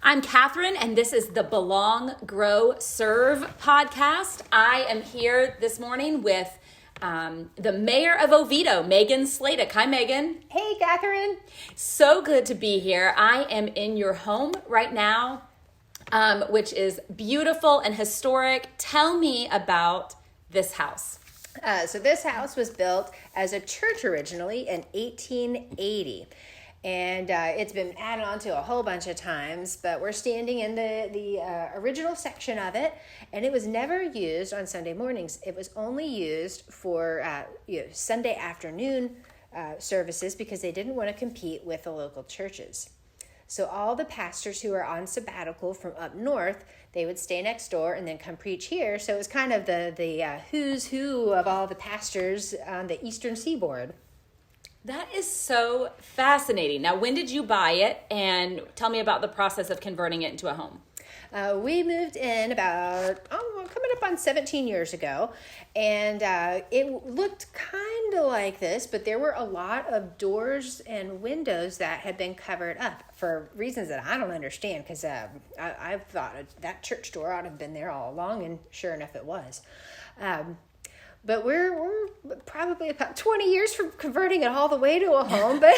I'm Kathryn, and this is the Belong, Grow, Serve podcast. I am here this morning with the mayor of Oviedo, Megan Sladek. Hi, Megan. Hey, Kathryn. So good to be here. I am in your home right now, which is beautiful and historic. Tell me about this house. So this house was built as a church originally in 1880. And it's been added on to a whole bunch of times, but we're standing in the original section of it, and it was never used on Sunday mornings. It was only used for Sunday afternoon services because they didn't want to compete with the local churches. So all the pastors who are on sabbatical from up north, they would stay next door and then come preach here. So it was kind of the who's who of all the pastors on the eastern seaboard. That is so fascinating. Now, when did you buy it? And tell me about the process of converting it into a home. We moved in about, coming up on 17 years ago. And it looked kind of like this, but there were a lot of doors and windows that had been covered up for reasons that I don't understand. Because I thought that church door ought to have been there all along, and sure enough it was. But we're probably about 20 years from converting it all the way to a home. But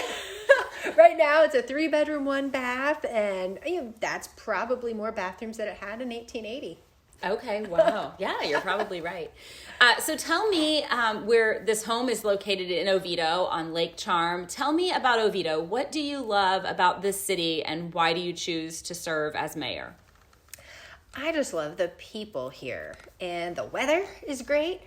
right now it's a 3-bedroom, 1-bath, and that's probably more bathrooms than it had in 1880. Okay, wow. Yeah, you're probably right. So tell me where this home is located in Oviedo on Lake Charm. Tell me about Oviedo. What do you love about this city, and why do you choose to serve as mayor? I just love the people here, and the weather is great.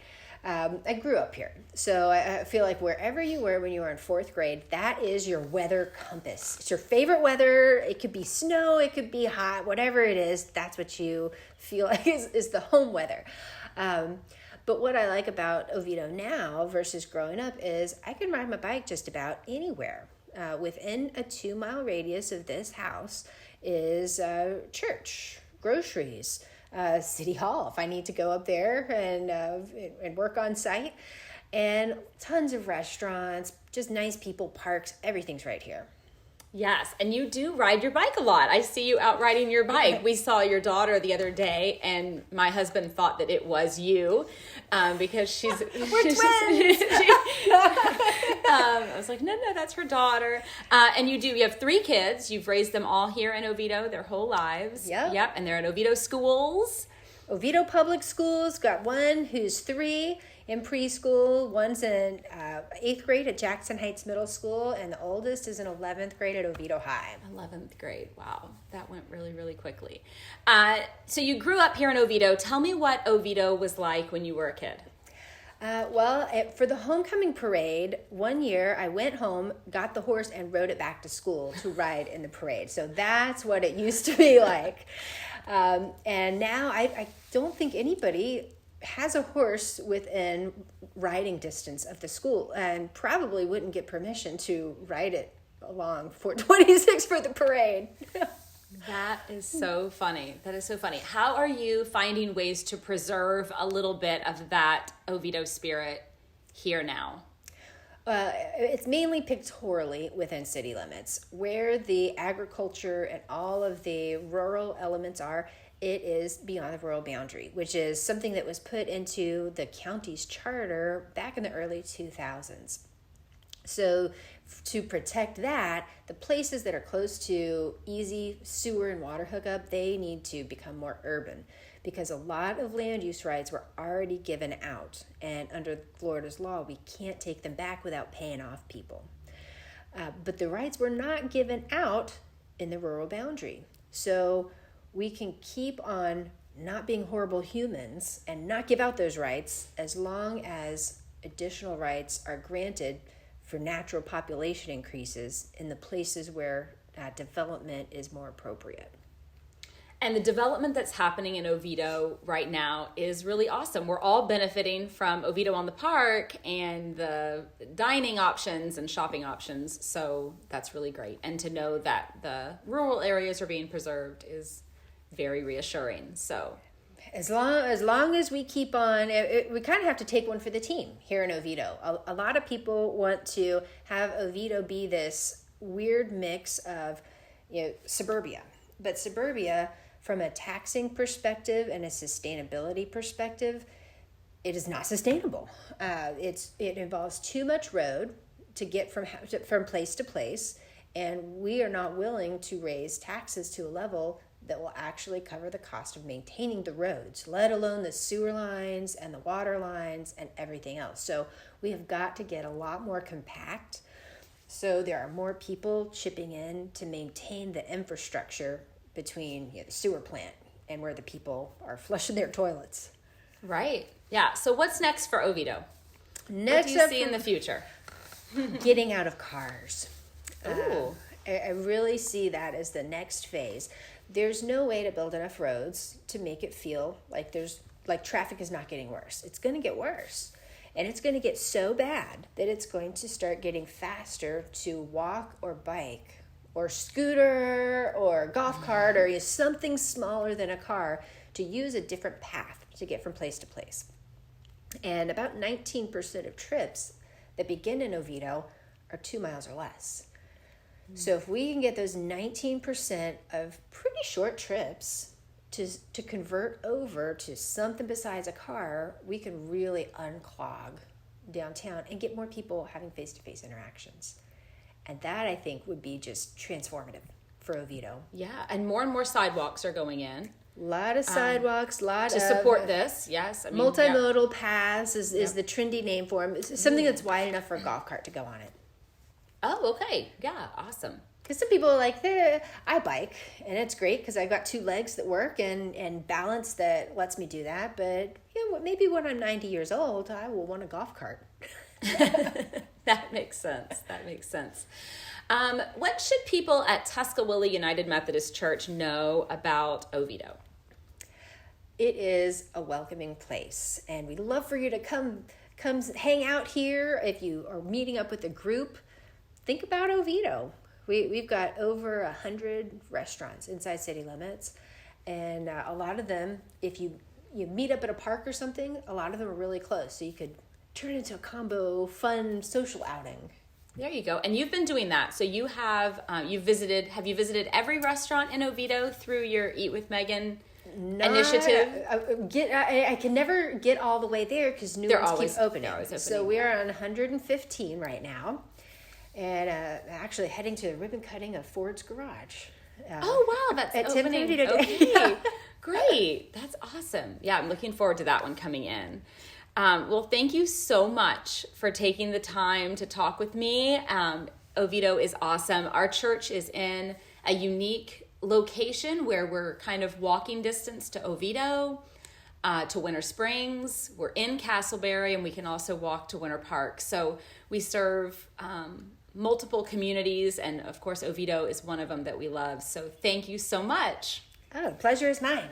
I grew up here, so I feel like wherever you were when you were in 4th grade, that is your weather compass. It's your favorite weather. It could be snow, it could be hot, whatever it is, that's what you feel like is the home weather. But what I like about Oviedo now versus growing up is I can ride my bike just about anywhere. Within a 2-mile radius of this house is church, groceries, City Hall if I need to go up there and work on site, and tons of restaurants, just nice people, parks, everything's right here. Yes, and you do ride your bike a lot. I see you out riding your bike. We saw your daughter the other day, and my husband thought that it was you because she's... We're twins! I was like, no, that's her daughter. And you have 3 kids. You've raised them all here in Oviedo their whole lives. Yep, and they're in Oviedo schools. Oviedo Public Schools, got one who's 3 in preschool, one's in 8th grade at Jackson Heights Middle School, and the oldest is in 11th grade at Oviedo High. 11th grade, wow, that went really, really quickly. So you grew up here in Oviedo. Tell me what Oviedo was like when you were a kid. For the homecoming parade, one year I went home, got the horse, and rode it back to school to ride in the parade. So that's what it used to be like. And now I don't think anybody has a horse within riding distance of the school, and probably wouldn't get permission to ride it along 426 for the parade. That is so funny. That is so funny. How are you finding ways to preserve a little bit of that Oviedo spirit here now? It's mainly pictorially within city limits. Where the agriculture and all of the rural elements are, it is beyond the rural boundary, which is something that was put into the county's charter back in the early 2000s. So to protect that, the places that are close to easy sewer and water hookup, they need to become more urban, because a lot of land use rights were already given out. And under Florida's law, we can't take them back without paying off people. But the rights were not given out in the rural boundary. So we can keep on not being horrible humans and not give out those rights as long as additional rights are granted for natural population increases in the places where development is more appropriate. And the development that's happening in Oviedo right now is really awesome. We're all benefiting from Oviedo on the Park and the dining options and shopping options. So that's really great. And to know that the rural areas are being preserved is very reassuring. So as long as we keep on, we kind of have to take one for the team here in Oviedo. A lot of people want to have Oviedo be this weird mix of suburbia But suburbia, from a taxing perspective and a sustainability perspective, it is not sustainable. It involves too much road to get from place to place, and we are not willing to raise taxes to a level that will actually cover the cost of maintaining the roads, let alone the sewer lines and the water lines and everything else. So we have got to get a lot more compact, so there are more people chipping in to maintain the infrastructure between the sewer plant and where the people are flushing their toilets. Right. Yeah. So what's next for Oviedo? Next, what do you see in the future? Getting out of cars. Ooh. I really see that as the next phase. There's no way to build enough roads to make it feel like traffic is not getting worse. It's going to get worse. And it's going to get so bad that it's going to start getting faster to walk or bike or scooter or golf cart or something smaller than a car to use a different path to get from place to place. And about 19% of trips that begin in Oviedo are 2 miles or less. So if we can get those 19% of pretty short trips to convert over to something besides a car, we can really unclog downtown and get more people having face-to-face interactions. And that, I think, would be just transformative for Oviedo. Yeah, and more sidewalks are going in. A lot of sidewalks, to support this, yes. I mean, multimodal paths is the trendy name for them. It's something that's wide enough for a golf cart to go on it. Oh, okay. Yeah, awesome. Because some people are like, I bike, and it's great because I've got 2 legs that work and balance that lets me do that. But maybe when I'm 90 years old, I will want a golf cart. That makes sense. What should people at Tuscaloosa United Methodist Church know about Oviedo? It is a welcoming place, and we'd love for you to come hang out here. If you are meeting up with a group, think about Oviedo. We've got over 100 restaurants inside city limits, and a lot of them, if you meet up at a park or something, a lot of them are really close, so you could turn it into a combo, fun social outing. There you go. And you've been doing that. So you have have you visited every restaurant in Oviedo through your Eat with Megan initiative? I can never get all the way there because new ones keep opening. So we are on 115 right now. And actually heading to the ribbon cutting of Ford's Garage. Oh, wow. That's at opening. 10:30 today. Okay. Great. That's awesome. Yeah, I'm looking forward to that one coming in. Well, thank you so much for taking the time to talk with me. Oviedo is awesome. Our church is in a unique location where we're kind of walking distance to Oviedo, to Winter Springs. We're in Castleberry, and we can also walk to Winter Park. So we serve multiple communities, and of course Oviedo is one of them that we love. So thank you so much. Oh, the pleasure is mine.